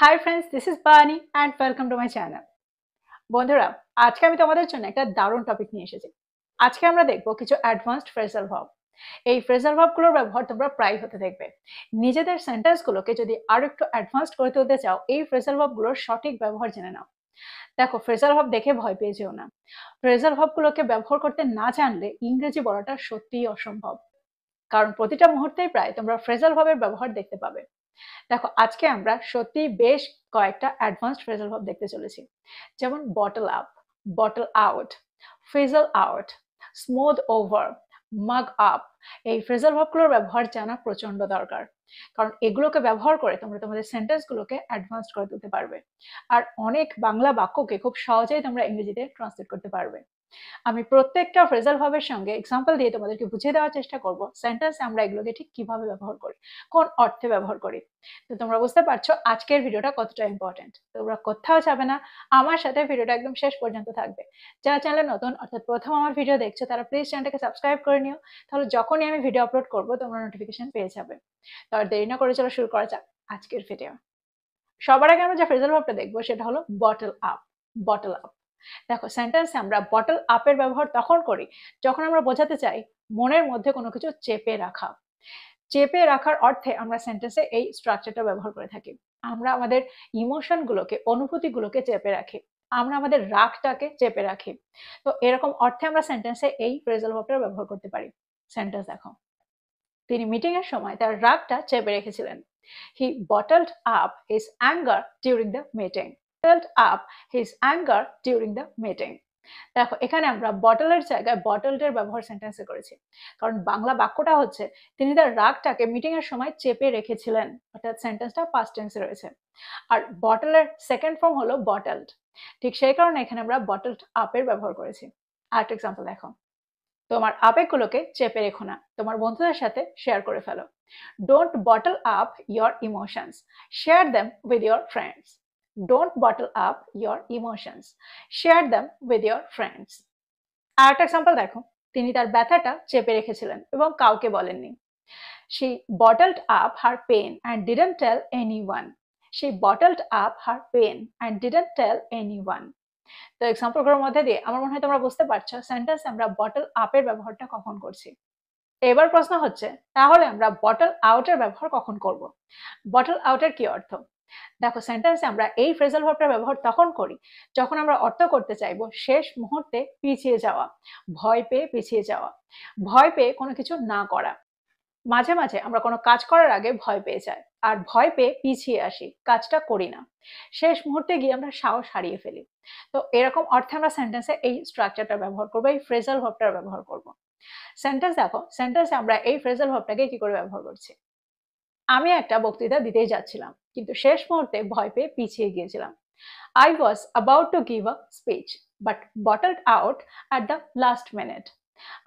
Hi friends, this is Bani and welcome to my channel. বন্ধুরা, আজকে আমি তোমাদের জন্য একটা দারুণ টপিক নিয়ে এসেছি। আজকে আমরা দেখব কিছু অ্যাডভান্সড ফ্রেজাল ভার্ব। এই ফ্রেজাল ভার্বগুলোর ব্যবহার তোমরা প্রায় হতে দেখবে। নিজেদের সেন্টেন্সগুলোকে যদি আরো একটু অ্যাডভান্সড করে তুলতে চাও, এই ফ্রেজাল ভার্বগুলোর সঠিক ব্যবহার জেনে নাও। দেখো, ফ্রেজাল ভার্ব দেখে ভয় পেয়ে যেও না। ফ্রেজাল ভার্বগুলোকে ব্যবহার করতে না জানলে ইংরেজি বলাটা সত্যিই অসম্ভব। কারণ প্রতিটা মুহূর্তেই প্রায় তোমরা ফ্রেজাল ভার্বের ব্যবহার দেখতে পাবে। দেখো, আজকে আমরা সত্যি বেশ কয়েকটা অ্যাডভান্সড ফ্রেজাল ভার্ব দেখতে চলেছি, যেমন bottle up, bottle out, phrasal out, smooth over, মাগ আপ। এই ফ্রেজাল ভার্বগুলোর ব্যবহার জানা প্রচন্ড দরকার, কারণ এগুলোকে ব্যবহার করে তোমরা তোমাদের সেন্টেন্সগুলোকে অ্যাডভান্সড করে তুলতে পারবে আর অনেক বাংলা বাক্যকে খুব সহজেই তোমরা ইংরেজিতে ট্রান্সলেট করতে পারবে। আমি প্রত্যেকটা ফ্রেজাল ভার্বের সঙ্গে এক্সাম্পল দিয়ে তোমাদেরকে বুঝিয়ে দেওয়ার চেষ্টা করব সেন্টেন্সে আমরা এগুলোকে ঠিক কিভাবে ব্যবহার করি, কোন অর্থে ব্যবহার করি। তো তোমরা বুঝতে পারছো আজকের ভিডিওটা কতটা ইম্পর্টেন্ট। তোমরা কোথাও যাবে না, আমার সাথে ভিডিওটা একদম শেষ পর্যন্ত থাকবে। যারা চ্যানেলে নতুন অর্থাৎ প্রথম আমার ভিডিও দেখছো তারা প্লিজ চ্যানেলটাকে সাবস্ক্রাইব করে নিও, তাহলে যখনই আমি ভিডিও আপলোড করবো তোমরা নোটিফিকেশন পেয়ে যাবে। তো আর দেরি না করে চলো শুরু করা যাক আজকের ভিডিও। সবার আগে আমরা যে ফ্রেজাল ভার্বটা দেখবো সেটা হলো বটল আপ। বটল আপ, দেখো সেন্টেন্সে আমরা বটল আপের ব্যবহার তখন করি যখন আমরা বোঝাতে চাই মনের মধ্যে কোনো কিছু চেপে রাখা। চেপে রাখার অর্থে আমরা সেন্টেন্সে এই স্ট্রাকচারটা ব্যবহার করে থাকি। আমরা আমাদের ইমোশনগুলোকে, অনুভূতিগুলোকে চেপে রাখি, আমরা আমাদের রাগটাকে চেপে রাখি। তো এরকম অর্থে আমরা সেন্টেন্সে এই ফ্রেজাল ভার্বটা ব্যবহার করতে পারি। সেন্টেন্স দেখো, তিনি মিটিং এর সময় তার রাগটা চেপে রেখেছিলেন। He bottled up his anger during the meeting. Bottled up his anger during the meeting. দেখো, এখানে আমরা বটলের জায়গায় বটলড এর ব্যবহার সেন্টেন্সে করেছি, কারণ বাংলা বাক্যটা হচ্ছে তিনি তার রাগটাকে মিটিং এর সময় চেপে রেখেছিলেন, অর্থাৎ সেন্টেন্সটা পাস্ট টেন্সে রয়েছে। আর বটলের সেকেন্ড ফর্ম হলো বটলড, ঠিক সেই কারণে এখানে আমরা বটলড আপের ব্যবহার করেছি। আরেকটা এক্সাম্পল দেখো, তোমার আবেগগুলোকে চেপে রেখো না, তোমার বন্ধুদের সাথে শেয়ার করে ফেলো। Don't bottle up your emotions, share them with your friends. Don't bottle up your emotions, share them with your friends. আর একটা এক্সাম্পল দেখো, তিনি তার ব্যথাটা চেপে রেখেছিলেন এবং কাউকে বলেননি। She bottled up her pain and didn't tell anyone. She bottled up her pain and didn't tell anyone. তো এক্সাম্পলগুলোর মধ্যে দিয়ে আমার মনে হয় তোমরা বুঝতে পারছো সেন্টেন্সে আমরা বটল আপের ব্যবহারটা কখন করছি। এবার প্রশ্ন হচ্ছে, তাহলে আমরা বটল আউটের ব্যবহার কখন করব? বটল আউটের কি অর্থ? দেখো, সেন্টেন্সে আমরা এই ফ্রেজাল ভার্বটার ব্যবহার তখন করি যখন আমরা অর্থ করতে চাইবো শেষ মুহূর্তে পিছিয়ে যাওয়া, ভয় পেয়ে পিছিয়ে যাওয়া, ভয় পেয়ে কোনো কিছু না করা। মাঝে মাঝে আমরা কোনো কাজ করার আগে ভয় পেয়ে যাই আর ভয় পেয়ে পিছিয়ে আসি, কাজটা করি না, শেষ মুহূর্তে গিয়ে আমরা সাহস হারিয়ে ফেলি। তো এরকম অর্থে আমরা সেন্টেন্সে এই স্ট্রাকচারটা ব্যবহার করবো, এই ফ্রেজাল ভার্বটার ব্যবহার করব। সেন্টেন্স দেখো, সেন্টেন্সে আমরা এই ফ্রেজাল ভার্বটাকে কি করে ব্যবহার করছি। আমি একটা বক্তৃতা দিতেই যাচ্ছিলাম, কিন্তু শেষ মুহূর্তে ভয় পেয়ে পিছিয়ে গিয়েছিলাম। I was about to give a speech, but bottled out at the last minute.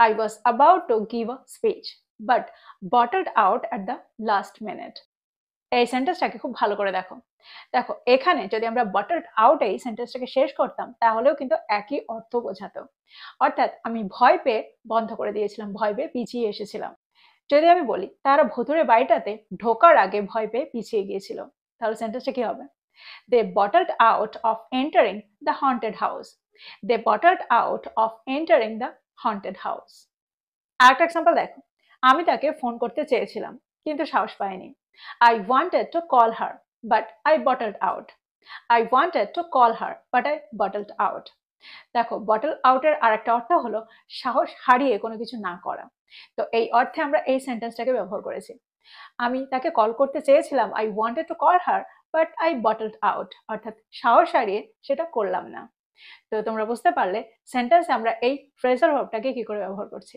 I was about to give a speech, but bottled out at the last minute. এই সেন্টেন্সটাকে খুব ভালো করে দেখো। দেখো, এখানে যদি আমরা বটলড আউট এই সেন্টেন্সটাকে শেষ করতাম তাহলেও কিন্তু একই অর্থ বোঝাতো। অর্থাৎ আমি ভয় পেয়ে বন্ধ করে দিয়েছিলাম, ভয় পেয়ে পিছিয়ে এসেছিলাম। যদি আমি বলি তারা ভুতুড়ে বাড়িটাতে ঢোকার আগে ভয় পেয়ে পিছিয়ে গিয়েছিল, তাহলে সেন্টেন্সটা কি হবে? They bottled out of entering the haunted house. They bottled out of entering the haunted house. আরেকটা এক্সাম্পল দেখো, আমি তাকে ফোন করতে চেয়েছিলাম কিন্তু সাহস পাইনি। I wanted to call her, but I bottled out. I wanted to call her, but I bottled out. দেখো, বটল আউটের আরেকটা অর্থ হলো সাহস হারিয়ে কোনো কিছু না করা। তো এই অর্থে আমরা এই সেন্টেন্সটাকে ব্যবহার করেছি। আমি তাকে কল করতে চেয়েছিলাম, I wanted to call her, but I bottled out, অর্থাৎ সাহস হারিয়ে সেটা করলাম না। তো তোমরা বুঝতে পারলে সেন্টেন্সে আমরা এই ফ্রেজাল ভার্বটাকে কি করে ব্যবহার করছি।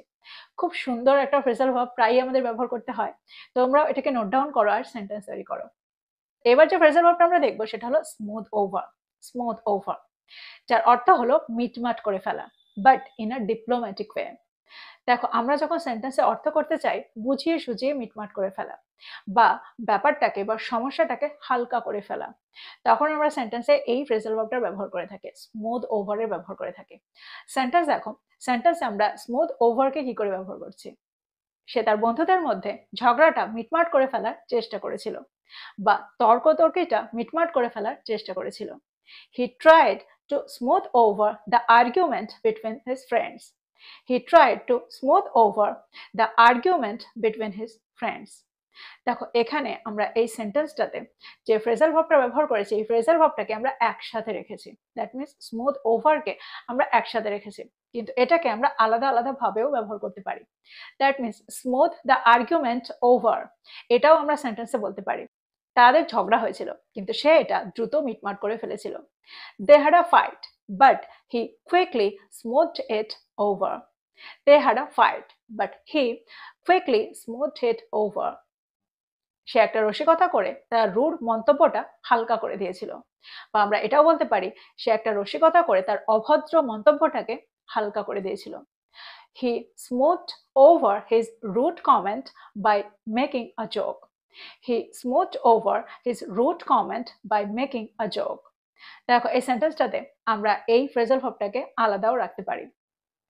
খুব সুন্দর একটা ফ্রেজাল ভার্ব প্রায়ই আমাদের ব্যবহার করতে হয়। তোমরা এটাকে নোট ডাউন করো আর সেন্টেন্স তৈরি করো। এবার যে ফ্রেজাল ভার্বটা আমরা দেখবো সেটা হলো স্মুথ ওভার। স্মুথ ওভার, যার অর্থ হলো মিটমাট করে ফেলা, but in a diplomatic way. দেখো, আমরা যখন সেন্টেন্সে অর্থ করতে চাই বুঝিয়ে সুঝিয়ে মিটমাট করে ফেলা বা ব্যাপারটাকে বা সমস্যাটাকে হালকা করে ফেলা, তখন আমরা সেন্টেন্সে এই ফ্রেজাল ভার্বটার ব্যবহার করে থাকি, স্মুথ ওভারের ব্যবহার করে থাকি। সেন্টেন্স দেখো, সেন্টেন্সে আমরা স্মুথ ওভারকে কি করে ব্যবহার করছি। সে তার বন্ধুদের মধ্যে ঝগড়াটা মিটমাট করে ফেলার চেষ্টা করেছিল বা তর্কতর্কিটা মিটমাট করে ফেলার চেষ্টা করেছিল। He tried to smooth over the argument between his friends. He tried to smooth over the argument between his friends. দেখো এখানে আমরা এই সেন্টেন্সটাতে যে ফ্রেজাল ভার্বটা ব্যবহার করেছি, এই ফ্রেজাল ভার্বটাকে আমরা একসাথে রেখেছি। দ্যাট মিনস স্মুথ ওভারকে আমরা একসাথে রেখেছি, কিন্তু এটাকে আমরা আলাদা আলাদা ভাবেও ব্যবহার করতে পারি। That means smooth the argument over, এটাও আমরা সেন্টেন্সে বলতে পারি। তাদের ঝগড়া হয়েছিল, কিন্তু সে এটা দ্রুত মিটমাট করে ফেলেছিল। They had a fight, but he quickly smoothed it over. They had a fight, but he quickly smoothed it over. সে একটা রসিকতা করে তার রূঢ় মন্তব্যটা হালকা করে দিয়েছিল, বা আমরা এটাও বলতে পারি সে একটা রসিকতা করে তার অভদ্র মন্তব্যটাকে হালকা করে দিয়েছিল। He smoothed over his rude comment by making a joke. He smoothed over his rude comment by making a joke. দেখো এই সেন্টেন্সটাতে আমরা এই ফ্রেজাল ভার্বটাকে আলাদাও রাখতে পারি।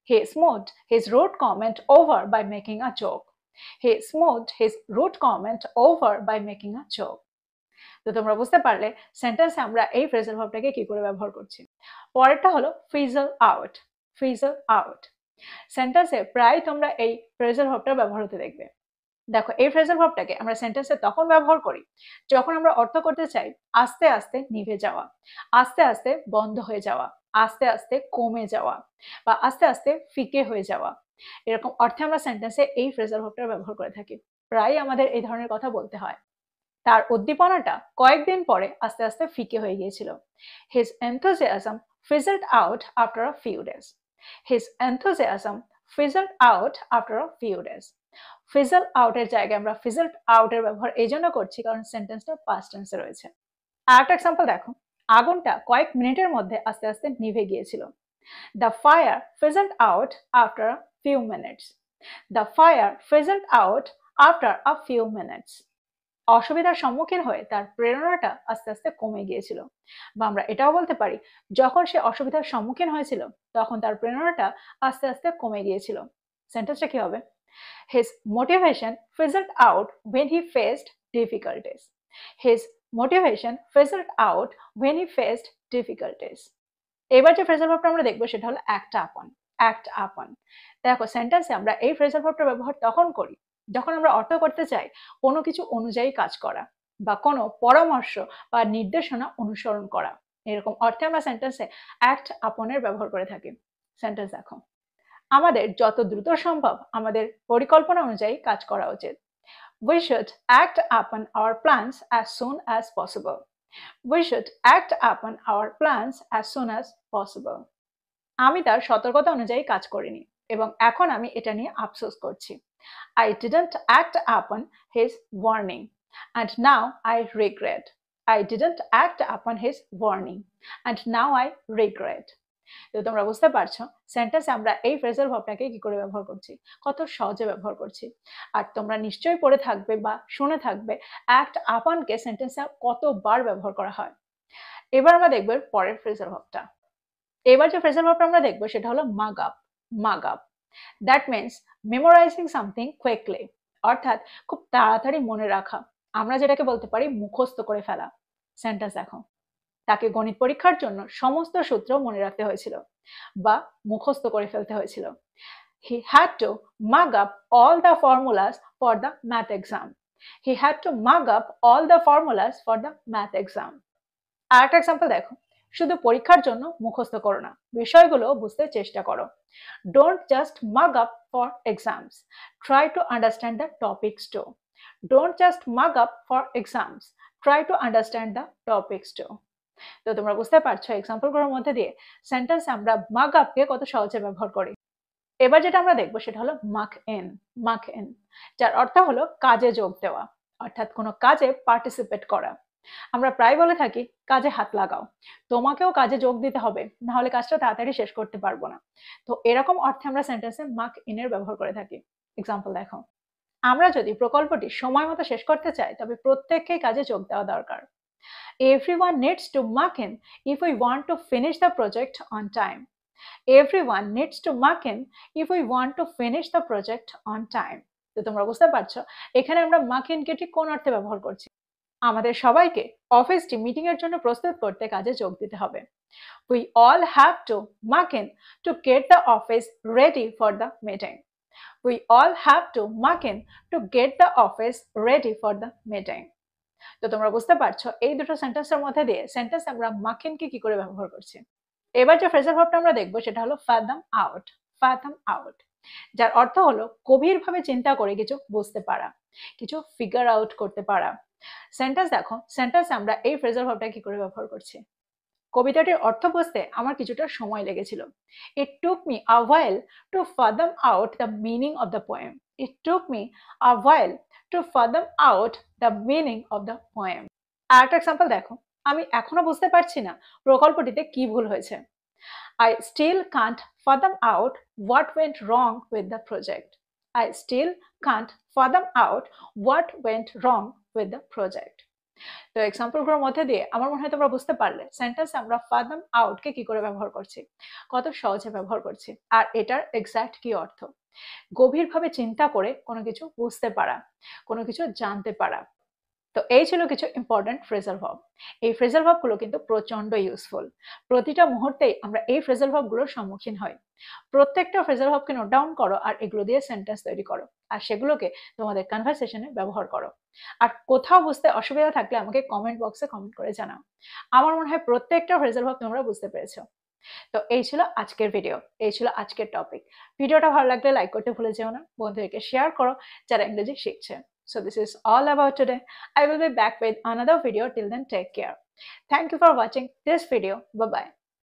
He smoothed his rude comment over by making a joke. He smoothed his rude comment over by making a joke. তো তোমরা বুঝতে পারলে সেন্টেন্সে আমরা এই ফ্রেজাল ভার্বটাকে কি করে ব্যবহার করছি। পরেরটা হলো ফিজল আউট। ফিজল আউট সেন্টেন্সে প্রায় তোমরা এই ফ্রেজাল ভার্বটা ব্যবহার হতে দেখবে। দেখো এই ফ্রেজাল ভার্বটাকে আমরা সেন্টেন্সে তখন ব্যবহার করি যখন আমরা অর্থ করতে চাই আস্তে আস্তে নিভে যাওয়া, আস্তে আস্তে বন্ধ হয়ে যাওয়া, আস্তে আস্তে কমে যাওয়া, বা আস্তে আস্তে ফিকে হয়ে যাওয়া। এরকম অর্থে আমরা সেন্টেন্সে এই ফ্রেজাল ভার্বটা ব্যবহার করে থাকি। প্রায় আমাদের এই ধরনের কথা বলতে হয়। তার উদ্দীপনাটা কয়েকদিন পরে আস্তে আস্তে ফিকে হয়ে গিয়েছিল। His enthusiasm fizzled out after a few days. His enthusiasm fizzled out after a few days. ফিজল আউটের জায়গায় আমরা ফিজলড আউটের ব্যবহার এই জন্য করছি কারণ সেন্টেন্সটা পাস্ট টেন্সে রয়েছে। আরেকটা এক্সাম্পল দেখো, আগুনটা কয়েক মিনিটের মধ্যে আস্তে আস্তে নিভে গিয়েছিল। The fire fizzled out after a few minutes. The fire fizzled out after a few minutes. অসুবিধার সম্মুখীন হয়ে তার প্রেরণাটা আস্তে আস্তে কমে গিয়েছিল, বা আমরা এটাও বলতে পারি যখন সে অসুবিধার সম্মুখীন হয়েছিল তখন তার প্রেরণাটা আস্তে আস্তে কমে গিয়েছিল। সেন্টেন্সটা কি হবে? His motivation fizzled out when he faced difficulties. His motivation fizzled out when he faced difficulties. এবার যে ফ্রেজাল ভার্বটা আমরা দেখবো সেটা হলো act upon. act upon. দেখো সেন্টেন্সে আমরা এই ফ্রেজাল ভার্বটা ব্যবহার তখন করি যখন আমরা অর্থ করতে চাই কোনো কিছু অনুযায়ী কাজ করা বা কোনো পরামর্শ বা নির্দেশনা অনুসরণ করা। এরকম অর্থে আমরা সেন্টেন্সে act upon এর ব্যবহার করে থাকি। সেন্টেন্স দেখো, আমাদের যত দ্রুত সম্ভব আমাদের পরিকল্পনা অনুযায়ী কাজ করা উচিত। We should act upon our plans as soon as possible. We should act upon our plans as soon as possible. আমি তার সতর্কতা অনুযায়ী কাজ করিনি এবং এখন আমি এটা নিয়ে আফসোস করছি। I didn't act upon his warning and now I regret. I didn't act upon his warning and now I regret. তো তোমরা বুঝতে পারছো সেন্টেন্সে আমরা এই ফ্রেজাল ভার্বটাকে কি করে ব্যবহার করছি, কত সহজে ব্যবহার করছি। আর তোমরা নিশ্চয়ই পড়ে থাকবে বা শুনে থাকবে অ্যাক্ট আপনকে সেন্টেন্সে কতবার ব্যবহার করা হয়। এবার আমরা দেখব পরের ফ্রেজাল ভার্বটা। এবার যে ফ্রেজাল ভার্বটা আমরা দেখবো সেটা হলো মাগ আপ। মাগ up that means memorising something quickly, অর্থাৎ খুব তাড়াতাড়ি মনে রাখা। আমরা যেটাকে বলতে পারি মুখস্থ করে ফেলা। সেন্টেন্স দেখো, তাকে গণিত পরীক্ষার জন্য সমস্ত সূত্র মনে রাখতে হয়েছিল বা মুখস্থ করে ফেলতে হয়েছিল। He had to mug up all the formulas for the math exam. He had to mug up all the formulas for the math exam. আরেকটা এক্সাম্পল দেখো, শুধু পরীক্ষার জন্য মুখস্থ করো না, বিষয়গুলো বুঝতে চেষ্টা করো। Don't just mug up for exams. Try to understand the topics too. Don't just mug up for exams. Try to understand the topics too. তো তোমরা বুঝতে পারছো এক্সাম্পলগুলোর মধ্যে দিয়ে সেন্টেন্স আমরা মাগ আপকে কত সহজে ব্যবহার করি। এবার যেটা আমরা দেখবো সেটা হলো মাক ইন। মাক ইন যার অর্থ হলো কাজে যোগ দেওয়া, অর্থাৎ কোনো কাজে পার্টিসিপেট করা। আমরা প্রায় বলে থাকি কাজে হাত লাগাও, তোমাকেও কাজে যোগ দিতে হবে, না হলে কাজটা তাড়াতাড়ি শেষ করতে পারবো না। তো এরকম অর্থে আমরা সেন্টেন্সে মাক ইনের ব্যবহার করে থাকি। এক্সাম্পল দেখো, আমরা যদি প্রকল্পটি সময় মতো শেষ করতে চাই তবে প্রত্যেককেই কাজে যোগ দেওয়া দরকার। Everyone needs to mark in if we want to finish the project on time. Everyone needs to mark in if we want to finish the project on time. তো তোমরা বুঝতে পারছো এখানে আমরা মার্কিনকে ঠিক কোন অর্থে ব্যবহার করছি। আমাদের সবাইকে অফিসটি মিটিং এর জন্য প্রস্তুত করতে কাজে যোগ দিতে হবে। We all have to mark in to get the office ready for the meeting. We all have to mark in to get the office ready for the meeting. তো তোমরা বুঝতে পারছো এই দুটো সেন্টেন্সের মধ্যে দিয়ে সেন্টেন্স আমরা মার্কিনকে কি করে ব্যবহার করছি। এবার যে ফ্রেজাল ভার্বটা আমরা দেখবো সেটা হলো fathom out. fathom out, যার অর্থ হলো গভীরভাবে চিন্তা করে কিছু বুঝতে পারা, কিছু ফিগার আউট করতে পারা। সেন্টেন্স দেখো, সেন্টেন্স আমরা এই ফ্রেজাল ভার্বটা কি করে ব্যবহার করছি। কবিতাটির অর্থ বুঝতে আমার কিছুটা সময় লেগেছিল। It took me a while to fathom out the meaning of the poem. It took me a while to fathom out the meaning of the poem. আরেকটা এক্সাম্পল দেখো, আমি এখনো বুঝতে পারছি না প্রকল্পটিতে কি ভুল হয়েছে। I still can't fathom out what went wrong with the project. I still can't fathom out what went wrong with the project. তো এক্সাম্পলগুলোর মধ্যে দিয়ে আমার মনে হয় তোমরা বুঝতে পারলে সেন্টেন্স আমরা ফাদাম আউটকে কি করে ব্যবহার করছি, কত সহজে ব্যবহার করছি, আর এটার এক্স্যাক্ট কি অর্থ। গভীরভাবে চিন্তা করে কোনো কিছু বুঝতে পারা, কোনো কিছু জানতে পারা। তো এই ছিল কিছু ইম্পর্টেন্ট ফ্রেজাল ভার্ব। এই ফ্রেজাল ভার্বগুলো কিন্তু প্রচন্ড ইউজফুল। প্রতিটা মুহূর্তেই আমরা এই ফ্রেজাল ভার্বগুলোর সম্মুখীন হই। প্রত্যেকটা ফ্রেজাল ভার্বকে নোট ডাউন করো আর এগুলো দিয়ে সেন্টেন্স তৈরি করো, আর সেগুলোকে তোমাদের কনভারসেশনে ব্যবহার করো। আর কোথাও বুঝতে অসুবিধা থাকলে আমাকে কমেন্ট বক্সে কমেন্ট করে জানাও। আমার মনে হয় প্রত্যেকটা ফ্রেজাল ভার্ব তোমরা বুঝতে পেরেছো। তো এই ছিল আজকের ভিডিও, এই ছিল আজকের টপিক। ভিডিওটা ভালো লাগলে লাইক করতে ভুলে যেও না, বন্ধুদেরকে শেয়ার করো যারা ইংরেজি শিখছে। So this is all about today. I will be back with another video. Till then, take care. Thank you for watching this video. Bye bye.